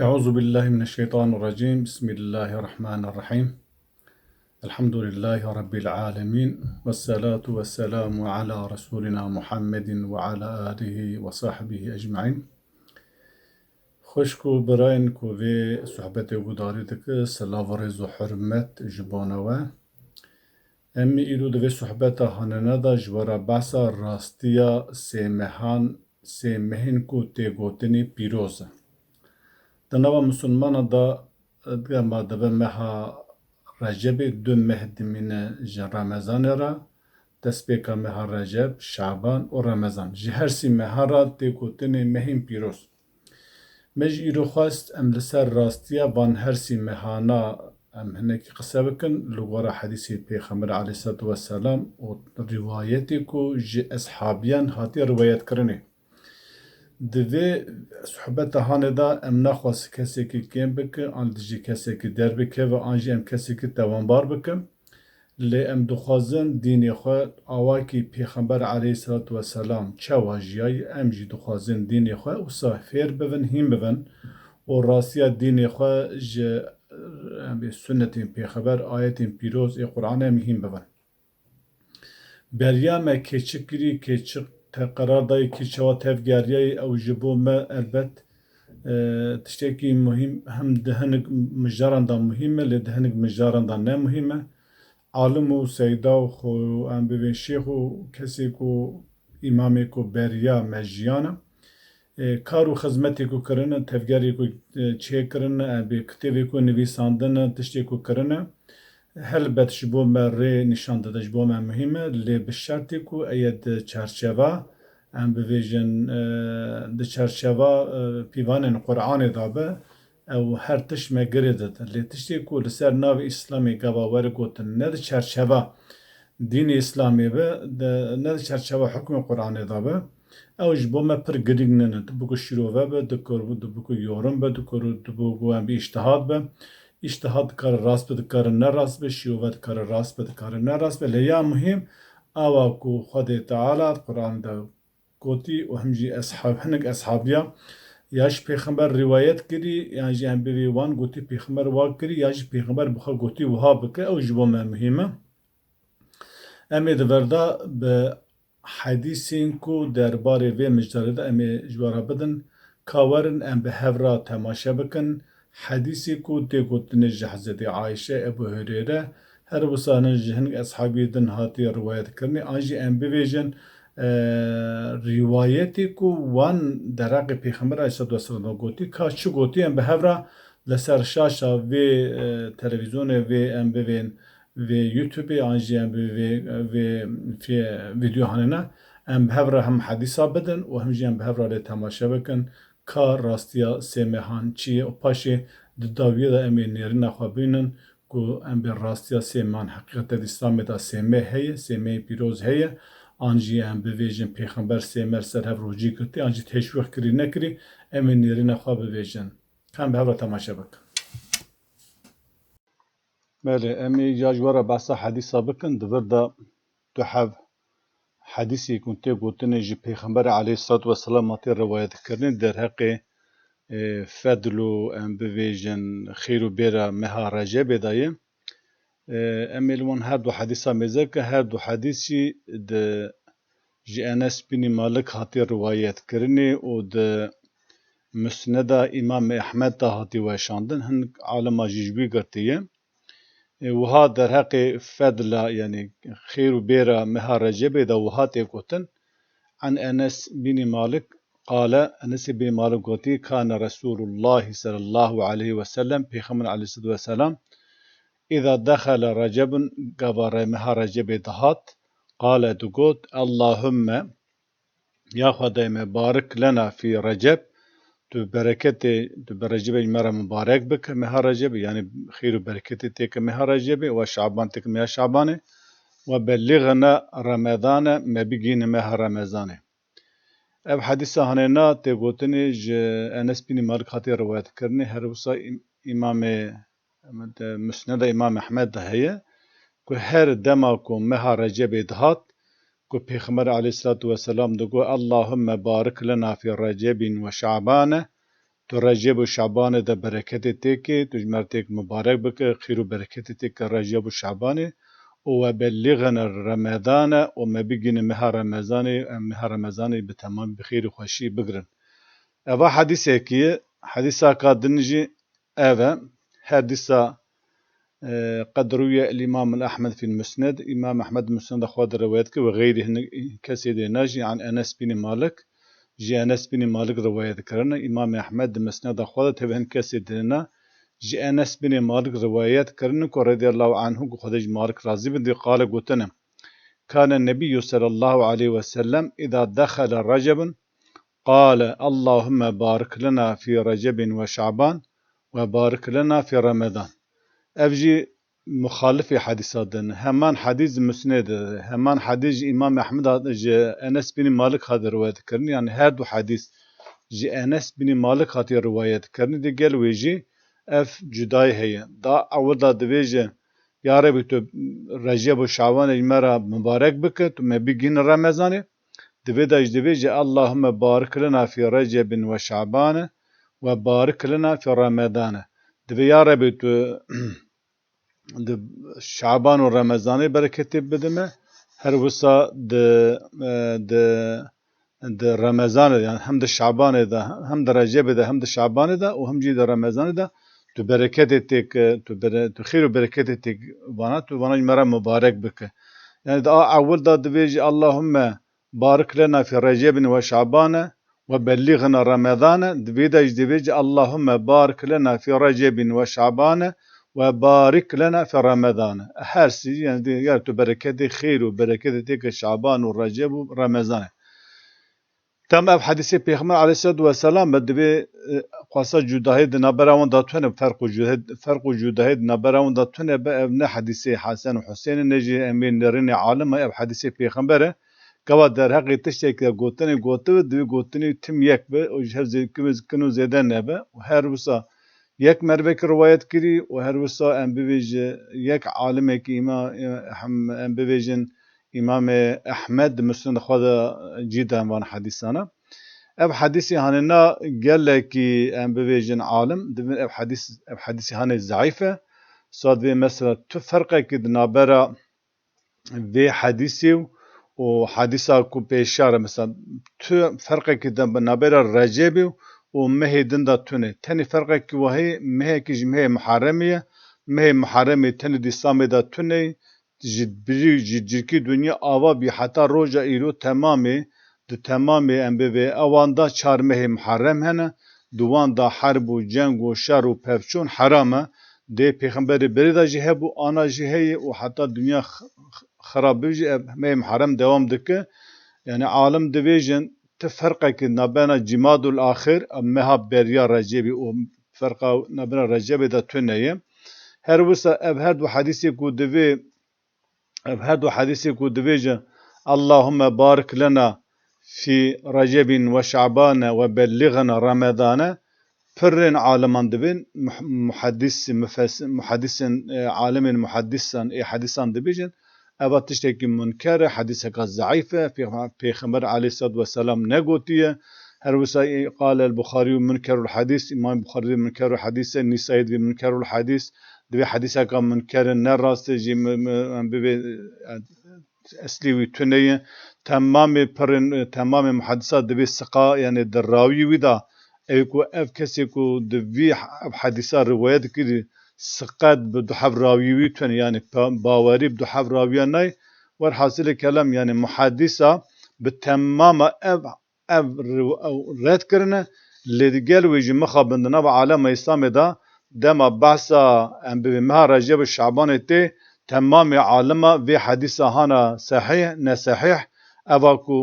أعوذ بالله من الشيطان الرجيم. بسم الله الرحمن الرحيم. الحمد لله رب العالمين، والصلاة والسلام على رسولنا محمد وعلى آله وصحبه أجمعين. خوشكو براين كو في صحبت قدارتك سلاف رز وحرمت جبانوا. أمي إلو دفي صحبت هننا دا جوارا باسا راستيا سيمهن كو تيغوتني بيروزة. دنوا مسلمان دا دما دبا مها رجب دو مهد من جن رمضان را تسبيكا مها رجب شعبان و رمضان جهر سي مها را تيكوتن مهم بيروس مج إيرو خواست أم لسر راستيا بان هر سي مهانا أم هناك قصة بكن لغورا حديثي بيخمر عليه الصلاة والسلام و روايتكو جي أصحابيان هاتي روايت کرنه دوی صحبت هانه دا ام نخواست کسی که کم بکه آن دیجی کسی که در بکه و آنجی ام کسی که توانبار بکه لی ام دخوازن دینی خواه آواکی پیغمبر علیه صلاة و سلام چه واجیای ام جی دخوازن دینی خواه و صحفیر بون هم بون و راسیا دینی خواه جه سنت پیغمبر آیت پیروز قرآن هم بون بریا ما keçik giri keçik karar dayı ki çava tevgeriye ev jibo me elbet tişteki mühim hem dehenik mijarandan mühimme le dehenik mijarandan ne mühimme alimu seyda xo em bivên şeyh û kesê ku îmamê ku beriya me jiyana kar û xizmetê ku kirine tevgerê ku çêkirine bê kitêbê ku nivîsandine tiştê ku kirine helbet ji bo me rê nîşan dide ji bo me mühim e lê bi şertê ku eya di çerçeva em bibêjin di çerçeva pîvanên Qur'anê da be ew her tişt me girê dide lê tiştê ku li ser navê Îslamê gava were gotin ne di çerçeva dînê Îslamê be ne di çerçeva hukmê Qur'anê da be ew ji bo me pir girîng nene dibû ku şîrove be dibû ku yorum be dibû ku em bî îştihad be İştihad dikare rast be dikare ne rast be şîrove dikare rast be dikare ne rast be lê ya muhîm awa ku Xwedê Teala Qur'an da gotî û him jî hinek eshabiya ya ji pêxember rîwayet kirî yan jî em bivê wan gotî pêxember wa kirî ya jî pêxember bi xwe gotî wiha bike ew ji bo me muhîm e em ê di verda bi hedîsên ku derbarê vê mijdarê de em ê ji we re bidin ka werin em bi hev re temaşe bikin حدیثی کو تی گوتنه جه حضرت عایشه ابو هریره هر وسانه جهنگ اصحابی دن هاتی روایت کرنی آنجی ام بویژن روایتی کو وان درق پیغمبر علیه السلام گوتی کا چو گوتی ام به هورا لسر شاشا و تلویزیون و ام بوین و یوتیوب آنجی ام و فی ویدیو هننا ام به هورا هم حدیثا بدن و هم جی ام به هورا لی تماشا بکن کار راستیا سیمهان چیه و پاشه داویه دا امی نیرین خواه بینن که ام بر راستیا سیمان حقیقت اسلام دا سیمه هیه سیمه پیروز هیه آنجی ام بویجن پیغمبر سیمر سر هف روجی کرتی آنجی تشویق کری نکری امی نیرین خواه بویجن کم به هفته تماشا بک بله امی جاجوارا بحثا حدیثا بکن دور دا دو حو حدیثی کنته گوتنه جی پیغمبر علیه الصلاة والسلام ماتی روایت کرنه در حق فضلو ام بویجن خیرو بیرا مها رجب دایه امیلون هر دو حدیثا میزه که هر دو حدیثی ده جی انس بن مالک هاتی روایت کرنه و ده مسند امام احمد دا هاتی وشاندن هن عالم جیجبی گرتیه وها در حق فضل يعني خير بيرا مها رجب دا وها تيكوتن عن أنس بن مالك قال أنس بن مالك قوتي كان رسول الله صلى الله عليه وسلم في خمر عليه الصلاة والسلام إذا دخل رجب قبر مها رجب دهات قال دقوت اللهم يا خدای مبارك لنا في رجب تو برجب مرة مبارك بك مها رجب يعني خير وبركة تيك مها رجب وشعبان تيك مها شعبان وبلغنا رمضان ما بيجين مها رمضان اب حديثة هننا تيغوتني انس بن مالك خاطر رواية كرني هروسا امام مسند امام احمد هي كو هر دماكو مها رجب دهات كو پیغمبر عليه الصلاة والسلام دقو اللهم بارك لنا في رجب وشعبان تو رجب و شعبان ده برکت تکی تو جمرتک مبارک بکه خیر و برکت تک رجب و شعبان و بلغنا رمضان و ما بگین مها رمضان به تمام بخیر و خوشی بگرن اوا حدیثه که حدیثه قادنجی اوا حدیثه قد روي الإمام الأحمد في المسند إمام أحمد المسند أخواد روايتك وغيره كسيد ناجي عن أنس بن مالك جي أنس بن مالك رواية ذكرنا إمام أحمد المسند أخواد تبهن كسيدنا جي أنس بن مالك روايات كرنك رضي الله عنه خدج مالك رازي بن قال قلتنا كان النبي صلى الله عليه وسلم إذا دخل رجب قال اللهم بارك لنا في رجب وشعبان وبارك لنا في رمضان أفجي مخالف حديثات همان حديث مسند همان حديث إمام أحمد أنس بن مالك هذا رواية كرني يعني هذا حديث جي أنس بن مالك هذه رواية كرني دي قال ويجي أف جداي هي دا أول دا دبيجي يا ربي تو رجب وشعبان المرة مبارك بك ما بيجين رمضان دبيجي اللهم بارك لنا في رجب وشعبان وبارك لنا في رمضان دبي يا ربي تو شعبان و رمضان برکتی بدمه هر وسا د رمضان يعني هم د شعبان ده هم د رجب ده هم د شعبان ده و هم جي د رمضان ده تو برکت تک تو خیر و برکت تک وانا مرا مبارک بك يعني دا اول دا دبيجي اللهم بارك لنا في رجب وشعبان وبلغنا رمضان دبيجي اللهم بارك لنا في رجب وشعبان وبارك لنا في رمضان هر سي يعني تو بركة خير وبركة شعبان ورجب ورمضان تم اب حديث پیغمبر عليه الصلاه والسلام بدبي قصه جداهد نبراون داتون فرق جداهد نبراون داتون ابن حديث حسن وحسين نجي امين نرين عالم اب حديث پیغمبر كوا در حق تشتك گوتني دبي گوتني تم يك به او هر كنو زيدن نبه وهر وسا یک مربک روایت کری و هر وسا ام بویج یک عالم که ام بویجن امام احمد مسند خود جیدا وان حدیثانا اب حدیثی هاننا قال کی ام بویجن عالم دبن اب حدیثی هان ضعیفه صاد و مثلا تو فرقه که نابرا و حدیثی و حدیثا کو پیشاره مثلا تو فرقه که نابرا رجبی ومهي دندا توني تاني فرقك وهي مهي كيج مهي محرمي تاني دي سامي دا توني جد بري جركي دنيا آوا بي حتى روجا إيرو تمامي ام بي اوان دا چار مهي محرم هنا دوان دا حرب و جنگ و شر و پفچون حرامه دي پیغمبر بري دا جهبو آنا جهي و حتى دنيا خراب بيجي مهي محرم دوام دكه يعني عالم ديفيجن تفرقك نبنا جماد الآخر أمها بريا رجبي وفرقة نبنا رجبي دا تنية هر وسا أبهد وحديثي كو دفيجة اللهم بارك لنا في رجب وشعبان وبلغنا رمضان فرن عالمان دبين محدث عالم محدثا حديثا دبيجن أبا تشتكي منكر حديثك ضعيفة في خبر عليه الصلاة والسلام نقوتية هر وسائي قال البخاري منكر الحديث إمام البخاري منكر الحديث النسائي منكر الحديث دبي حديثك منكر النراس جي أسلي تنية تمام محادثات دبي السقا يعني الراوي ودا ايكو اف كسيكو دبي حديثات روايات كده سقط بدحب راوي تون يعني باوري بدحب راوي ناي والحاصل الكلام يعني محادثة بالتمام اف رد كرنا اللي قال ويجي مخابندنا بعالم الاسلام ده دما بحثا ام بما رجب الشعبان تي تمام عالمه في حديثه هنا صحيح نصحيح اباكو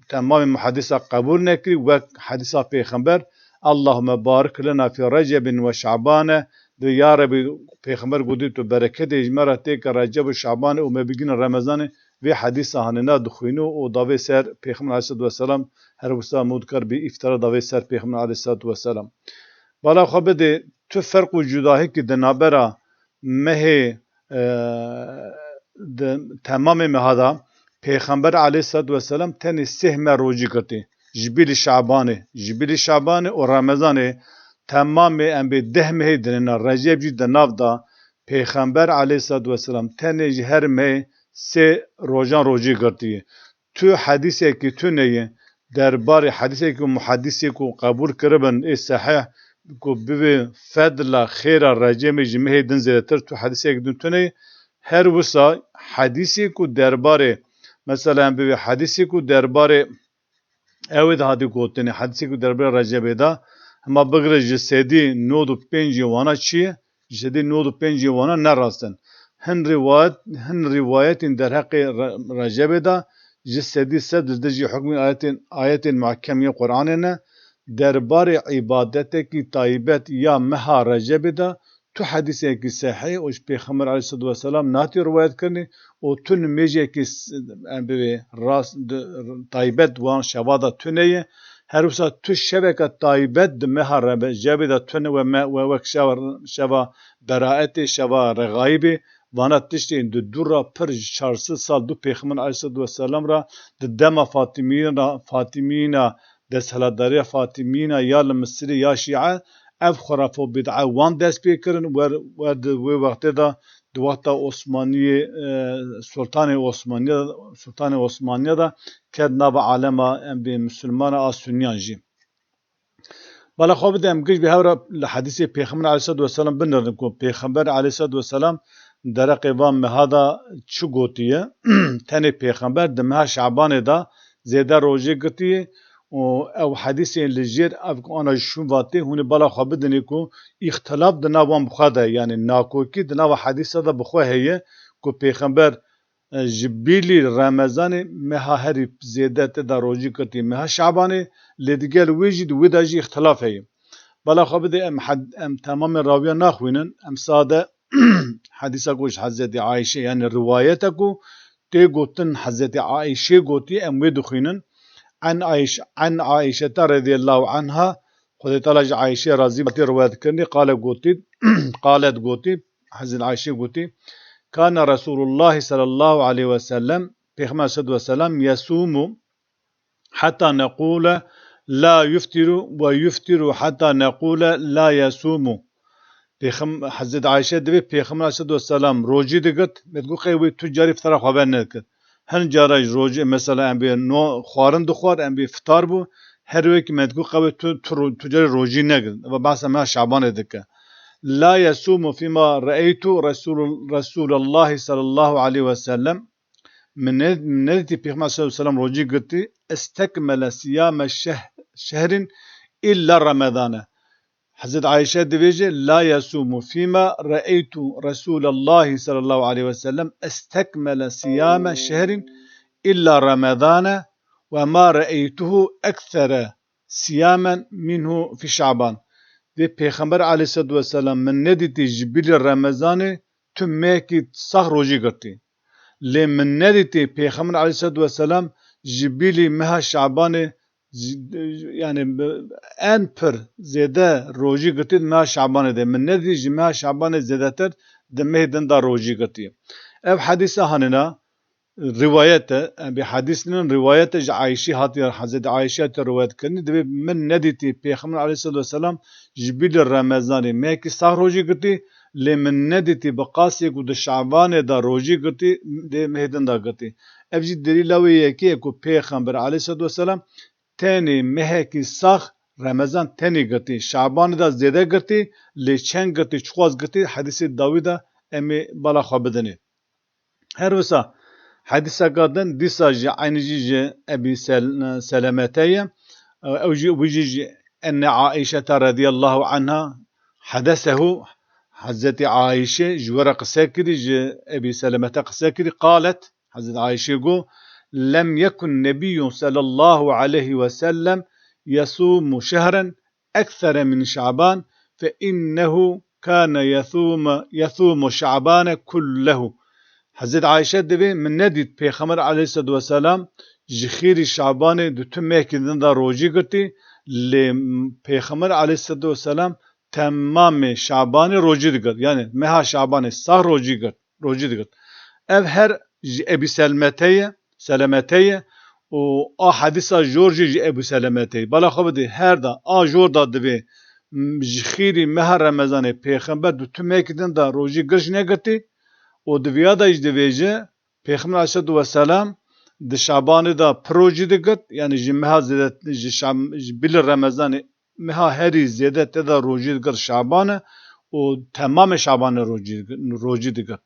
تمام محادثه قبول نكري وحديثه پیغمبر اللهم بارك لنا في رجب وشعبان يا ربي پیغمبر گودی تو برکت اجمره تک رجب و شعبان و مبگین رمضان و حدیث هاننا دخوینو و داوی سر پیغمبر علیه السلام هر وسا مذکر به افترا داوی سر پیغمبر علیه السلام بالا خو بده تو فرق و جداهی که دنابرا مه تمام مهدا پیغمبر علیه السلام تن سهم روجی کرتی جبیل شعبان و رمضان tamamı em be dehme denen Recep jî de nav da Peygamber aleyhissalatu vesselam tenê ji her me sê rojan rojî girtiye. Tu hadisekî tu neyê derbarê hadisekî muhadisê ku qebûl kiribin ê sahih ku bivê fedla xêra Recepê ji mehê din zêdetir tu hadisekî din tu neyê her wisa hadisê ku derbarê mesela bivê hadisê ku derbarê ew de hadî gotinê hadisê ku derbarê Recepê da hema bigire ji sedî nod û pêncî wana çi ye? Ji sedî nod û pêncî wana ne rast in. Hin rivayetên derheqê Recepê da ji sedî sed li jî hukmê ayetên muhkemê Qur'anê ne derbarê îbadetekî taybet ya meha Recepê da tu hadisekî sahih û ji Pêxember aleyhissalatu vesselam natî rivayet kirinî û tu nimêjekî bivê rast taybet wan şeva da tu neyê her wisa tu şeveka taybet di meha Recepê da tu ne we wek şeva beraetê şeva regaibê vana tiştên di dûra pir ji 400 sal du Pêxember aleyhissalatu vesselam ra di dema Fatimîna desthilatdariya Fatimîna ya li Misrê ya Şîa ev xurafo bid'a wan dest pê kirin wer di wê wextê da di wexta Osmaniyê Sultanê Osmaniye da ket nava alema em bê Müslüman a Sunniyan jî. Bala xwe bide em giş bi hev re li hedîsê Pêxember aleyhissalatu vesselam binirin ku Pêxember aleyhissalatu vesselam dereqê van meha da çi gotiye tenê Pêxember di meha Şabanê da zêde rojê girtiye û ew hedîsên li jêr ev ana ji şûn vatê hûn ê bala xwe bidinê ku îxtilaf di nav wan bi xwe de ye yanî nakokî di nava hedîsa da bi xwe heye ku Pêxember ji bîlî Remezanê meha herî zêde tê da rojî girtiye meha Şabanê lê digel wê jî di wê de jî îxtilaf heye. Bala xwe bide em temamên rawiyan naxwînin em sade hedîsa ku ji Hezretî Ayşe yani rivayete ku tê gotin Hezretî Ayşe gotiye em wê dixwînin an Ayşe radiyallahu anha Xwedê Teala ji Ayşe razî be rivayet kirinî qalet gotî Hezretî Ayşe gotî kana Resulullah sallallahu aleyhi ve sellem Peygamber aleyhissalatu vesselam yasumu hatta nequle la yuftiru ve yuftiru hatta nequle la yasumu. Hezretî Ayşe dibe Peygamber aleyhissalatu vesselam rojî digit medgu qeywê tu carî fitara xweber nekir. Hin cara rojî mesela em bê no xwarin dixwar em bê fitar bû her wekî medgu qeywê tu carî rojî negir ve behsa meha Şabanê dike. La yasumu fîma re'eytu Resulullah sallallahu aleyhi ve sellem min nedî Peygamber aleyhissalatu vesselam rojî girtî istekmele siyame şehrin illa Ramazane. Hazreti Ayşe dibêje la yasumu fîma re'eytu Resulullah sallallahu aleyhi ve sellem istekmele siyame şehrin illa Ramazane ve ma re'eytuhu eksere siyamen minhu fi Şaban. Ve Peygamber aleyhissalatu vesselam min nedîtî ji bîlî Ramazanê tu mehekî sax rojî girtî. Lê min nedîtî Peygamber aleyhissalatu vesselam ji bîlî meha Şabanê yani en pir zêde rojî girtî meha Şabanê de min nedî ji meha Şabanê zêdetir di mehê din da rojî girtiye. Ev hedîsa hanina rivayete bir hadisinin rivayete ji Ayşe hatiye Hazreti Ayşe te rivayet kirinî dibe min nedîtî Peygamber aleyhissalatu vesselam ji bîlî Ramazanê mehekî sax rojî girtî lê min nedîtî bi qasê ku di Şabanê da rojî girtî dê mehê din da girtî. Ev jî delîla wê yekî ye ku Peygamber aleyhissalatu vesselam tenê mehekî sax Ramazan tenê girtî Şabanê da zêde girtî lê çend girtî çixwaz girtî hedîsê dawî da em ê bala xwe bidinê. Her wisa hedîseka din dîsa jî aynî jî ji Ebî Selemete ye ew jî wî jî ji enne Aişe radiyallahu anha hedesehu Hazreti Ayşe ji we re qise kirî ji Ebî Selemete qise kirî qalet Hazreti Ayşe got lem yekun nebiyyun sallallahu aleyhi ve sellem yasumu şehren eksere min Şaban fe innehu kâne yasumu Şaban'e kullehu. Hazreti Ayşe dibe min nedît Peygamber aleyhissalatu vesselam ji xêrî Şabanê di tu mehekî din da rojî girtî lê Peygamber aleyhissalatu vesselam temamê Şabanê rojî digir. Yani meha Şabanê sax rojî digir. Ev her ji Ebî Selemete ye û a hedîsa jor jî ji Ebî Selemete ye. Bala xwe bidî her da a jor da dibe jixiri meha Ramazanê pêxember du tümekidin da rojî girş negirtî û di vêya da jî divêje Pêxember aleyhissalatu vesselam di Şabanê da pir rojî digirt yani ji meha zêde ji bilî Ramazanê meha herî zêde te da rojî digirt Şabanê û temamê Şabanê rojî digirt.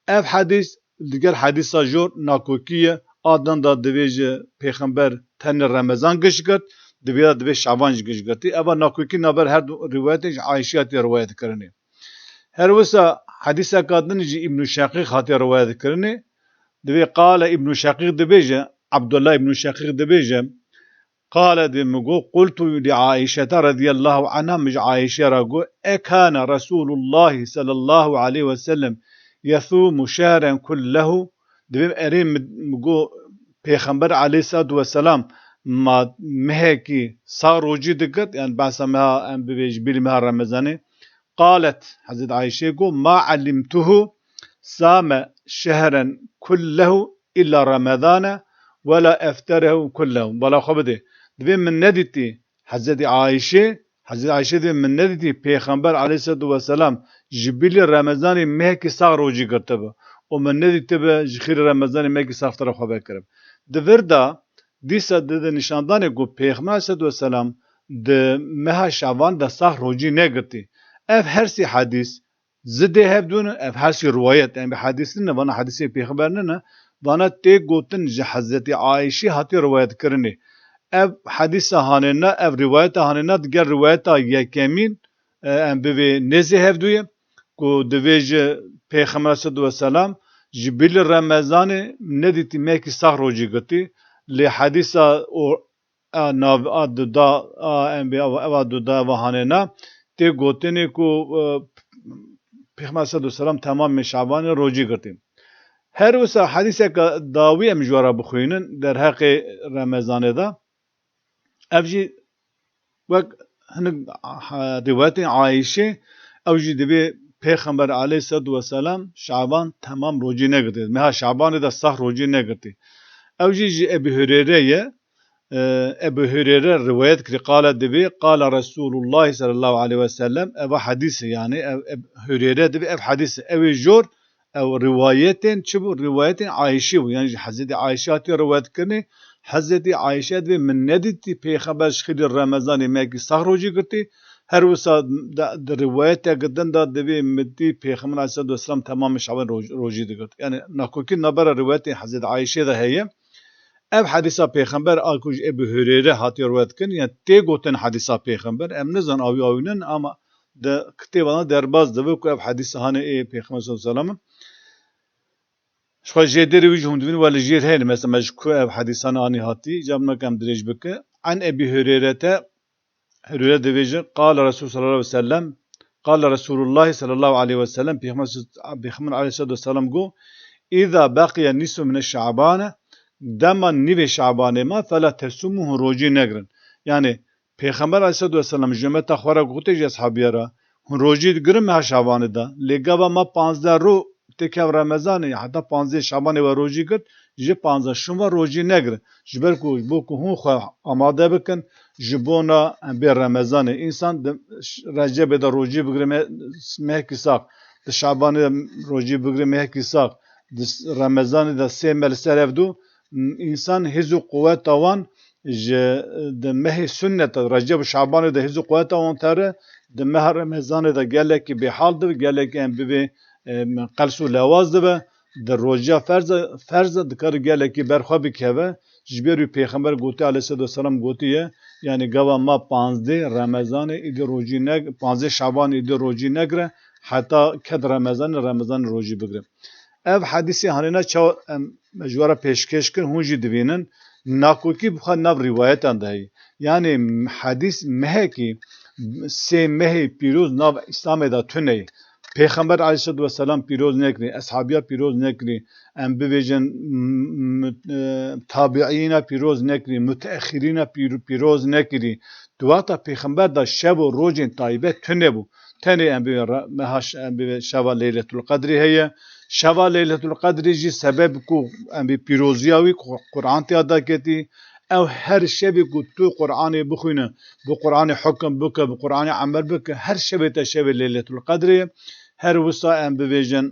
Ev hadîs diger hadîsa jor nakokî ye adan da divêje Pêxember tenê Ramazan giş girt divê divê Şaban jî giş girtî eva nakokî naber her du rivayetê ji Ayşe hatiye rivayet kirinê. Her wisa hadîseka din jî İbn Şakîk hatiye rivayet kirinê divê qala İbn Şakîk dibêje Abdullah İbn Şakîk dibêje قال دمجو قلت لعائشة رضي الله عنها مج عائشة رجو أكان رسول الله صلى الله عليه وسلم يصوم شهرا كله دبم أريم مجو پیغمبر عليه الصلاة والسلام ما مهكي صار وجود دقت يعني بعثها أن بيج بالمها رمضان قالت حضرت عائشة جو ما علمته صام شهرا كله إلا رمضان ولا أفتره كله ولا خبده دبی من ندیدی حضرت عایشه دبی من ندیدی پیغمبر علیه السلام جبیل رمضان مهکی ساغ روجی کرده با و من ندیدی به جخیر رمضان مهکی ساغ طرف خبر کرد دور دا دیسا ده نشاندانه گو پیغمبر علیه السلام ده مها شعبان ده ساغ روجی نگرتی اف هر سی حدیث زده هف دونه اف هر سی روایت yani bir hadisin ne bana hadisi peygamberine ne bana tek gotun Hazreti Ayşe hati rivayet kırını ev hadise hanena ev rivayet hanena diğer rivayet yekemin em be neze hevduye ku deveje Peygamber sallallahu aleyhi ve sellem jibil Ramazan ne diti meki sah roji gati li hadisa o nav ad da em be avad da ve hanena te gotene ku Peygamber sallallahu aleyhi ve sellem tamam Şaban roji gati her vesa hadise ka davi em jwara bixwînin der heqê Ramazanê da evjî wek hinek rivayetên Ayşe ew jî divê Pêxember aleyhissalatu vesselam Şaban temam rojî negirtî meha Şabanê de sah rojî negirtî ew jî ji Ebu Hureyre ye Ebu Hureyre rivayet kiri qala divê qala Resulullah sallallahu aleyhi ve sellem ev hadîse yani ev Hureyre divê ev hadîse ew jor ev rivayetên çi bû rivayetên Ayşe bû yani Hazreti Ayşe hatiye rivayet kirinê Hazreti Ayşe ve min nediti Peygamber şhidi Ramazanê meki sah rojî girtî her wisa de rivayete girdin da devê midî Peygamber aleyhissalatu vesselam tamam Şaban rojî digirt yani nakokî nabera rivayetê Hazreti Ayşe de heye ev hadîsa Peygamber akuj Ebu Hureyre hatiye rivayet kirin yani tê gotin hadîsa Peygamber em nizan avî awînin ama de kitêbana derbas dibe ku ev hadîsa hane Peygamber sallallahu aleyhi ve sellem شو جدري وجههم دين ولا جير هين مثلا مشكو حديثنا عني هاتي جابنا كم دريج بك عن أبي هريرة دبيجة قال رسول صلى الله عليه وسلم قال رسول الله صلى الله عليه وسلم بيخمن عليه الصلاة والسلام جو إذا بقي نصف من الشعبان دما نبي شعبان ما فلا تسموه روجي نجرن يعني Peygamber aleyhissalatu vesselam cümle takhvara gute ashabiyara roji grim ha şabanı da legaba ma 15 ro tekev Ramazanê heta 15 Şabanê ve rojî kir ji 15 şuva rojî negir ji ber ku bo ku hûn xwe amade bikin ji bona bê Ramazanê însan Recepê de rojî bigire mehekî saq di Şabanê rojî bigire mehekî saq di Ramazanê de sê mel ser ev du însan hêz û quvweta wan ji di mehê sünnet Recep û Şabanê de hêz û quvweta wan tere di meha Ramazanê de gelekî bêhal dibe gelekî em bibê قلسو لواز دبه در روجا فرض دکار گله کی برخوا بکوه جبری پیغمبر گوتی علیه السلام گوتیه یعنی گوا ما 15 رمضان ایده روجی نگ 15 شعبان ایده روجی نگره حتی کد رمضان روجی بگره ev hadisi hanına çav mecbura peşkeş kir hunji divinin nakoki bu nav rivayet andahi yani hadis meheki se mehe piroz nav İslam'da tüney Peygamber aleyhissalatu vesselam piroz nekri, ashabiya piroz nekri, em bibêjin tabiîna piroz nekri, müteahhirîna piroz nekri. Duata Peygamber da şev û rojên taybet tune bû. Tenê em bê şeva Leyletul Qadrî heye. Şeva Leyletul Qadrî jî sebeb ku em bê pîroziya wî Qur'an tê da ketî, او هر شبی کو تو قرآن بخونه بو قرآن حکم بک بو قرآن عمل بک هر شبی تا شبی لیلت القدر هر وسا ام بویژن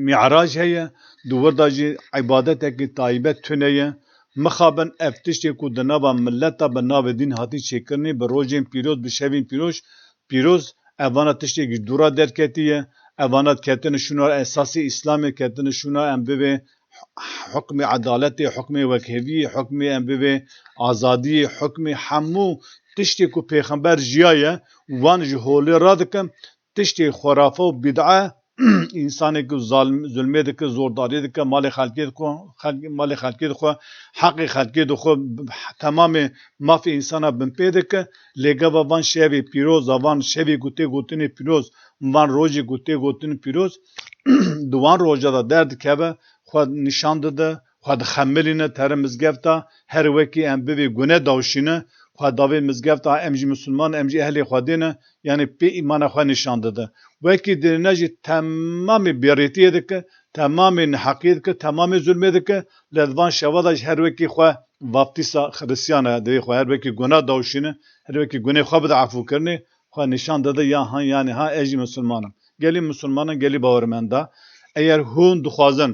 معراج هي دور داجي عبادتك طيبه تنيه مخابن افتشتي کو دنابا ملتا بناب دین هاتی چیکرنی بروجین پیروز بشوین پیروز اوانا تشتی دورا درکتیه اوانا کتن شنو اساسی اسلامی کتن شنو ام به حکم عدالت حکم وکهوی حکم ام به آزادی حکم حمو تشتی کو پیغمبر جیایه وان جهول رادکم تشتی خرافه و بدعه انسانی که ظلمه دکه زورداری دکه مال خلقی دکه حق خلقی دکه تمام مافی انسانا بنپیده که لگه وان شوی پیروز وان شوی گوتنی پیروز وان روزی گوتنی پیروز دوان روزا دا درد که خود نشان داده خود خملینه تر مزگفتا هر وکی ام بی گونه داوشینه خود داوی مزگفتا امجی مسلمان امجی اهل خودینه یعنی پی ایمان خود نشان داده وکی درنجی تمام بیریتیه دکه تمام نحقیه دکه تمام ظلمه دکه لدوان شوادش هر وکی خود واپتیسا خرسیانه دوی خود هر وکی گونه داوشینه هر وکی گونه خود بده عفو کرنه خود نشان داده یا ها یعنی ها اجی مسلمانم گلی مسلمانم گلی باورمنده اگر هون دخوازن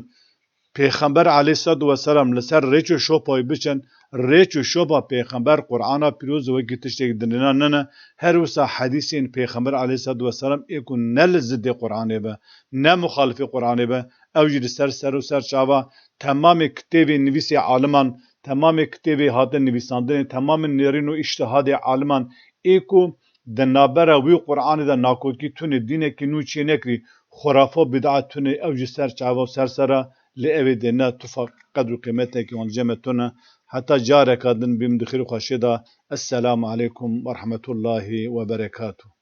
پیغمبر علیه السلام لسر ریچ و شوپای بچن ریچ و شوپا پیغمبر قرآن پیروز و گیتشتگ دنیا نه هر وسا حدیثین پیغمبر علیه السلام ایکو نل ضد قرآن به نه مخالف قرآن به اوجد سر و سر چاوا تمام کتابی نویسی عالمان تمام کتابی هات نویساندن تمام نرین و اجتهاد عالمان ایکو دنابره وی قرآن دا ناکوکی تونه دینه که نو چی نکری خرافه بدعت تونه اوجد سر چاوا سر لأوي دينا تفق قدر قيمتك ونجمتنا حتى جارك دن بمدخل خشيدا السلام عليكم ورحمة الله وبركاته